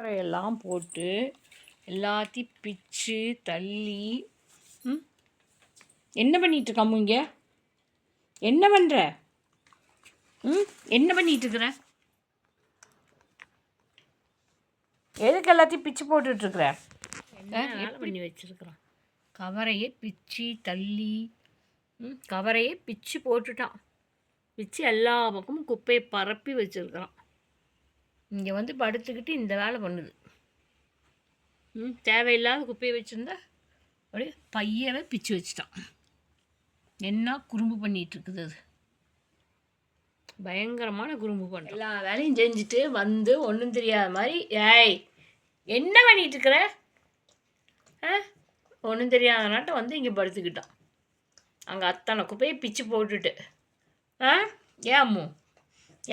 கவரையெல்லாம் போட்டு எல்லாத்தையும் பிச்சு தள்ளி என்ன பண்ணிகிட்ருக்க அம்மு இங்கே? என்ன பண்ணுற? என்ன பண்ணிகிட்ருக்குற? எதுக்கு எல்லாத்தையும் பிச்சு போட்டுட்ருக்குற? என்ன பண்ணி வச்சுருக்குறான்? கவரையை பிச்சு தள்ளி கவரையை பிச்சு போட்டுட்டான். பிச்சு எல்லா பக்கமும் குப்பையை பரப்பி வச்சுருக்குறான். இங்கே வந்து படுத்துக்கிட்டு இந்த வேலை பண்ணுது. தேவையில்லாத குப்பையை வச்சுருந்தா அப்படியே பையவே பிச்சு வச்சுட்டான். என்ன குறும்பு பண்ணிகிட்ருக்குது அது. பயங்கரமான குறும்பு பண்ணுற. எல்லா வேலையும் செஞ்சுட்டு வந்து ஒன்றும் தெரியாத மாதிரி ஏய் என்ன பண்ணிகிட்ருக்குற? ஒன்றும் தெரியாத நாட்டம் வந்து இங்கே படுத்துக்கிட்டான். அங்கே அத்தனை குப்பையை பிச்சு போட்டுட்டு ஏன் அம்மு?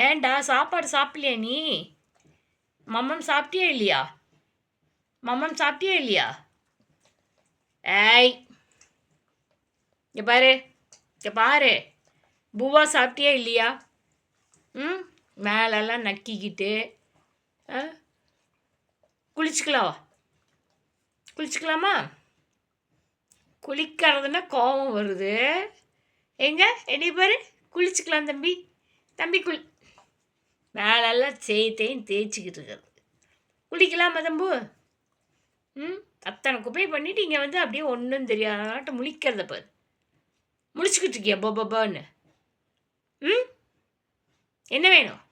ஏன்டா சாப்பாடு சாப்பிட்லையா நீ? மம்மம் சாப்பிட்டியா இல்லையா? மம்மம் சாப்பிட்டியா இல்லையா? ஏய் இங்கே பாரு, இங்கே பாரு, பூவா சாப்பிட்டியா இல்லையா? மேலெல்லாம் நக்கிக்கிட்டு குளிச்சுக்கலாமா? குளிக்கிறதுனா கோபம் வருது. என்னை பாரு, குளிச்சுக்கலாம் தம்பி, தம்பி மேலெல்லாம் தேய்ச்சிக்கிட்டு இருக்கிறது. குளிக்கலாமா தம்பு? அத்தனை குப்பை பண்ணிவிட்டு இங்கே வந்து அப்படியே ஒன்றும் தெரியாத முழிக்கிறத பாரு. முழிச்சுக்கிட்டு இருக்கியா பபான்னு? என்ன வேணும்?